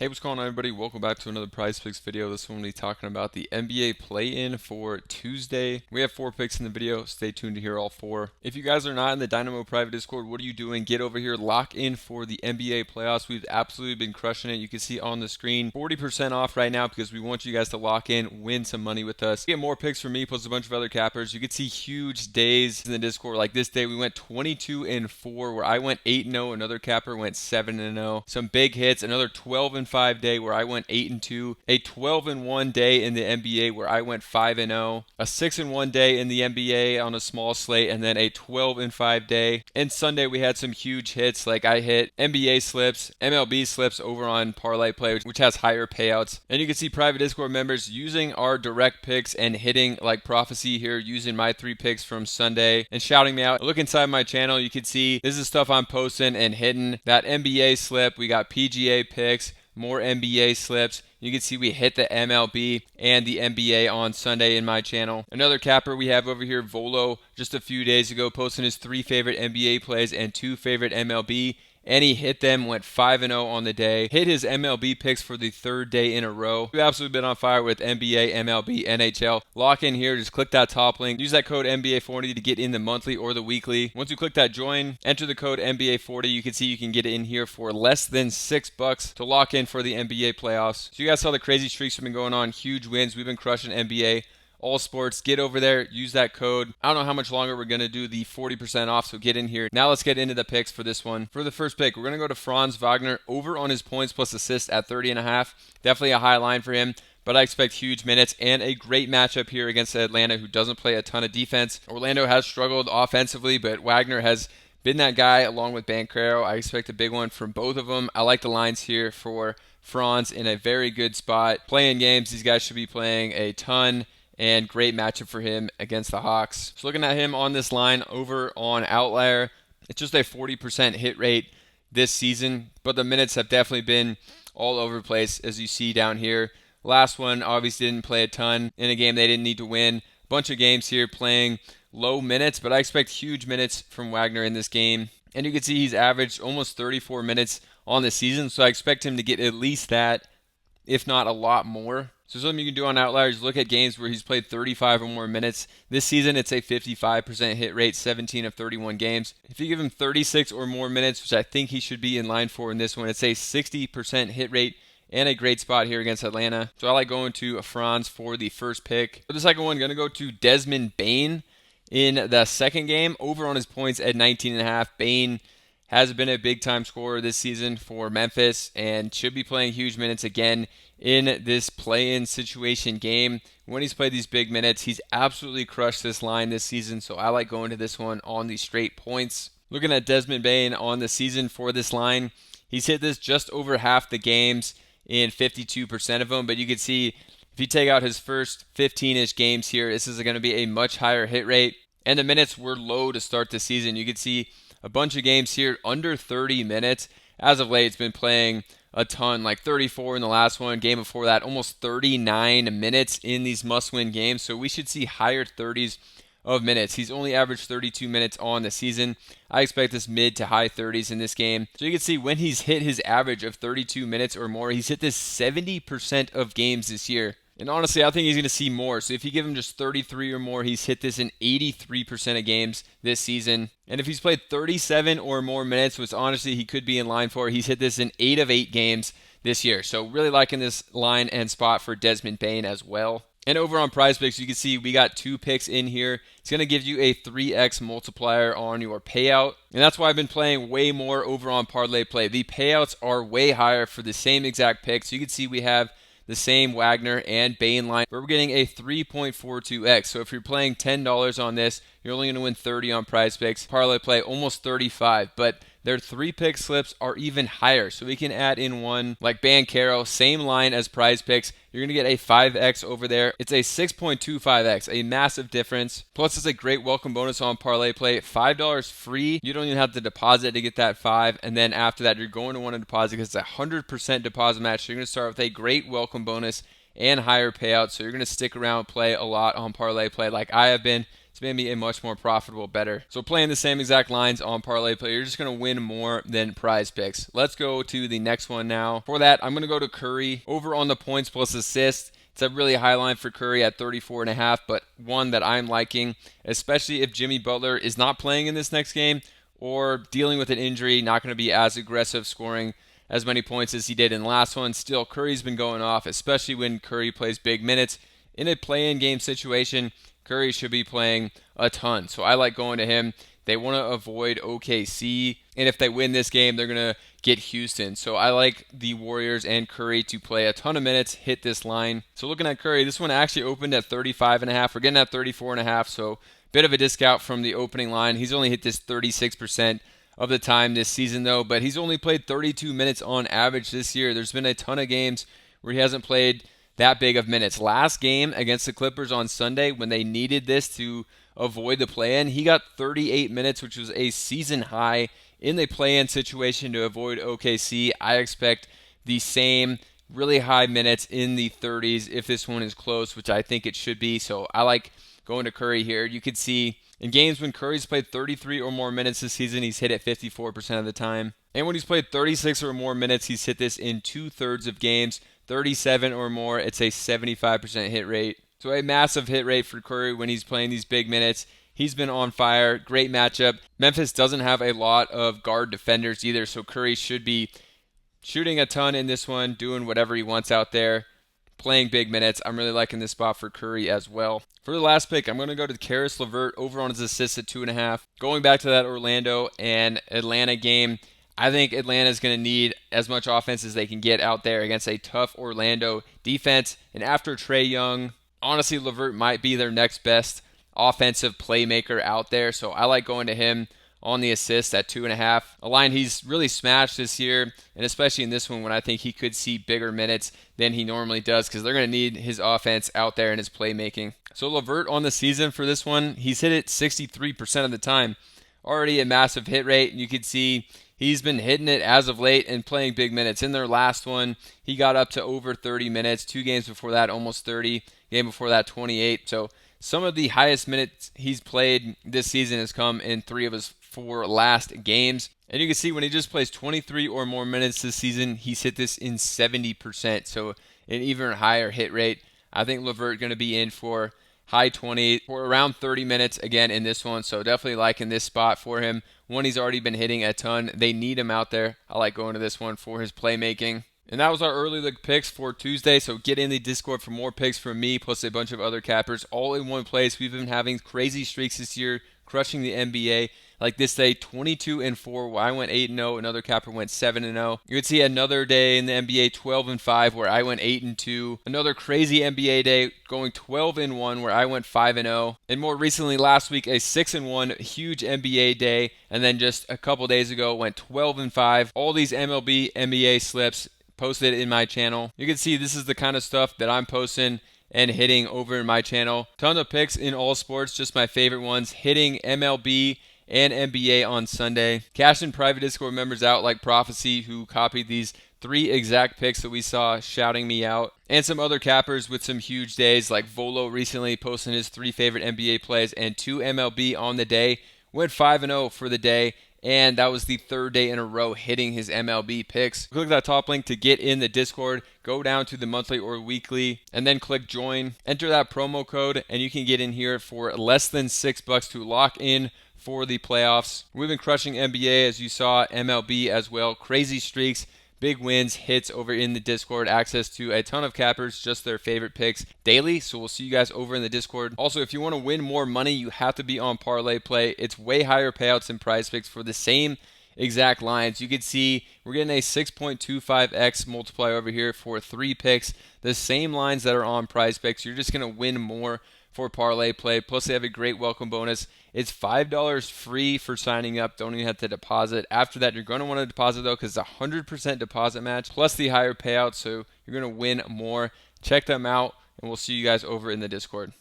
Hey, what's going on, everybody? Welcome back to another Prizepicks video. This one will be talking about the NBA play-in for Tuesday. We have 4 picks in the video. Stay tuned to hear all 4. If you guys are not in the Dynamo private Discord, what are you doing? Get over here, lock in for the NBA playoffs. We've absolutely been crushing it. You can see on the screen 40% off right now because we want you guys to lock in, win some money with us. Get more picks from me, plus a bunch of other cappers. You can see huge days in the Discord. Like this day, we went 22-4, where I went 8-0. Another capper went 7-0. Some big hits. Another 12-5 day where I went 8-2, a 12-1 day in the NBA where I went 5-0, a 6-1 day in the NBA on a small slate, and then a 12-5 day. And Sunday we had some huge hits, like I hit NBA slips, MLB slips over on Parlay Play, which has higher payouts. And you can see private Discord members using our direct picks and hitting like prophecy here, using my 3 picks from Sunday and shouting me out. Look inside my channel, you can see this is stuff I'm posting and hitting. That NBA slip, we got PGA picks, more NBA slips. You can see we hit the MLB and the NBA on Sunday in my channel. Another capper we have over here, Volo, just a few days ago, posting his 3 favorite NBA plays and 2 favorite MLB. And he hit them, went 5-0 on the day. Hit his MLB picks for the 3rd day in a row. We've absolutely been on fire with NBA, MLB, NHL. Lock in here, just click that top link. Use that code NBA40 to get in the monthly or the weekly. Once you click that join, enter the code NBA40. You can see you can get it in here for less than $6 to lock in for the NBA playoffs. So you guys saw the crazy streaks have been going on, huge wins. We've been crushing NBA. All sports, get over there, use that code. I don't know how much longer we're going to do the 40% off, so get in here. Now let's get into the picks for this one. For the first pick, we're going to go to Franz Wagner over on his points plus assists at 30.5. Definitely a high line for him, but I expect huge minutes and a great matchup here against Atlanta, who doesn't play a ton of defense. Orlando has struggled offensively, but Wagner has been that guy along with Banchero. I expect a big one from both of them. I like the lines here for Franz in a very good spot. Playing games, these guys should be playing a ton. And great matchup for him against the Hawks. So looking at him on this line over on Outlier, it's just a 40% hit rate this season, but the minutes have definitely been all over the place, as you see down here. Last one obviously didn't play a ton in a game they didn't need to win. Bunch of games here playing low minutes, but I expect huge minutes from Wagner in this game. And you can see he's averaged almost 34 minutes on the season, so I expect him to get at least that, if not a lot more. So something you can do on Outliers, look at games where he's played 35 or more minutes. This season, it's a 55% hit rate, 17 of 31 games. If you give him 36 or more minutes, which I think he should be in line for in this one, it's a 60% hit rate and a great spot here against Atlanta. So I like going to Franz for the first pick. For the second one, going to go to Desmond Bane in the second game, over on his points at 19.5. Bane has been a big-time scorer this season for Memphis and should be playing huge minutes again in this play-in situation game. When he's played these big minutes, he's absolutely crushed this line this season, so I like going to this one on the straight points. Looking at Desmond Bane on the season for this line, he's hit this just over half the games in 52% of them, but you can see if you take out his first 15-ish games here, this is going to be a much higher hit rate, and the minutes were low to start the season. You can see a bunch of games here under 30 minutes. As of late, it's been playing a ton, like 34 in the last one. Game before that, almost 39 minutes in these must-win games. So we should see higher 30s of minutes. He's only averaged 32 minutes on the season. I expect this mid to high 30s in this game. So you can see when he's hit his average of 32 minutes or more, he's hit this 70% of games this year. And honestly, I think he's going to see more. So if you give him just 33 or more, he's hit this in 83% of games this season. And if he's played 37 or more minutes, which honestly he could be in line for, he's hit this in 8 of 8 games this year. So really liking this line and spot for Desmond Bane as well. And over on Prizepicks, you can see we got 2 picks in here. It's going to give you a 3x multiplier on your payout. And that's why I've been playing way more over on Parlay Play. The payouts are way higher for the same exact pick. So you can see we have the same Wagner and Bane line, where we're getting a 3.42x. So if you're playing $10 on this, you're only going to win 30 on Prizepicks. Parlay Play almost 35, but their 3-pick slips are even higher. So we can add in one like Banchero, same line as Prizepicks. You're going to get a 5x over there. It's a 6.25x, a massive difference. Plus, it's a great welcome bonus on Parlay Play. $5 free. You don't even have to deposit to get that 5. And then after that, you're going to want to deposit because it's a 100% deposit match. So you're going to start with a great welcome bonus and higher payout. So you're going to stick around, play a lot on Parlay Play like I have been. it's made me a much more profitable bettor. So playing the same exact lines on parlay play, you're just going to win more than prize picks. Let's go to the next one now. For that, I'm going to go to Curry over on the points plus assists. It's a really high line for Curry at 34.5, but one that I'm liking, especially if Jimmy Butler is not playing in this next game or dealing with an injury, not going to be as aggressive scoring as many points as he did in the last one. Still, Curry's been going off, especially when Curry plays big minutes. In a play-in game situation, Curry should be playing a ton. So I like going to him. They want to avoid OKC, and if they win this game, they're going to get Houston. So I like the Warriors and Curry to play a ton of minutes, hit this line. So looking at Curry, this one actually opened at 35.5. We're getting at 34.5, so bit of a discount from the opening line. He's only hit this 36% of the time this season, though, but he's only played 32 minutes on average this year. There's been a ton of games where he hasn't played that big of minutes. Last game against the Clippers on Sunday, when they needed this to avoid the play-in, he got 38 minutes, which was a season high in the play-in situation to avoid OKC. I expect the same really high minutes in the 30s if this one is close, which I think it should be. So I like going to Curry here. You could see in games when Curry's played 33 or more minutes this season, he's hit it 54% of the time. And when he's played 36 or more minutes, he's hit this in 2/3 of games. 37 or more, it's a 75% hit rate. So a massive hit rate for Curry when he's playing these big minutes. He's been on fire. Great matchup. Memphis doesn't have a lot of guard defenders either, so Curry should be shooting a ton in this one, doing whatever he wants out there, playing big minutes. I'm really liking this spot for Curry as well. For the last pick, I'm going to go to Caris LeVert over on his assists at 2.5. Going back to that Orlando and Atlanta game, I think Atlanta is going to need as much offense as they can get out there against a tough Orlando defense. And after Trae Young, honestly, LeVert might be their next best offensive playmaker out there. So I like going to him on the assist at 2.5. A line he's really smashed this year, and especially in this one when I think he could see bigger minutes than he normally does because they're going to need his offense out there and his playmaking. So LeVert on the season for this one, he's hit it 63% of the time. Already a massive hit rate, and you can see he's been hitting it as of late and playing big minutes. In their last one, he got up to over 30 minutes. 2 games before that, almost 30. Game before that, 28. So some of the highest minutes he's played this season has come in 3 of his 4 last games. And you can see when he just plays 23 or more minutes this season, he's hit this in 70%. So an even higher hit rate. I think LeVert going to be in for high 20 for around 30 minutes again in this one. So definitely liking this spot for him. One, he's already been hitting a ton. They need him out there. I like going to this one for his playmaking. And that was our early look picks for Tuesday. So get in the Discord for more picks from me, plus a bunch of other cappers, all in one place. We've been having crazy streaks this year, crushing the NBA. Like this day, 22-4, where I went 8-0. Another capper went 7-0. You could see another day in the NBA, 12-5, where I went 8-2. Another crazy NBA day, going 12-1, where I went 5-0. And more recently, last week, a 6-1 huge NBA day. And then just a couple days ago, went 12-5. All these MLB, NBA slips posted in my channel. You can see this is the kind of stuff that I'm posting and hitting over in my channel. Ton of picks in all sports, just my favorite ones. Hitting MLB and NBA on Sunday. Cash and private Discord members out like Prophecy, who copied these 3 exact picks that we saw shouting me out. And some other cappers with some huge days, like Volo recently posting his 3 favorite NBA plays and 2 MLB on the day. Went 5-0 for the day. And that was the 3rd day in a row hitting his MLB picks. Click that top link to get in the Discord. Go down to the monthly or weekly and then click join. Enter that promo code and you can get in here for less than $6 to lock in for the playoffs. We've been crushing NBA, as you saw, MLB as well. Crazy streaks, big wins, hits over in the Discord. Access to a ton of cappers, just their favorite picks daily. So we'll see you guys over in the Discord. Also, if you want to win more money, you have to be on Parlay Play. It's way higher payouts than Prizepicks for the same exact lines. You can see we're getting a 6.25x multiplier over here for 3 picks. The same lines that are on Prizepicks. You're just going to win more for Parlay Play. Plus, they have a great welcome bonus. It's $5 free for signing up. Don't even have to deposit. After that, you're going to want to deposit, though, because it's a 100% deposit match, plus the higher payout, so you're going to win more. Check them out, and we'll see you guys over in the Discord.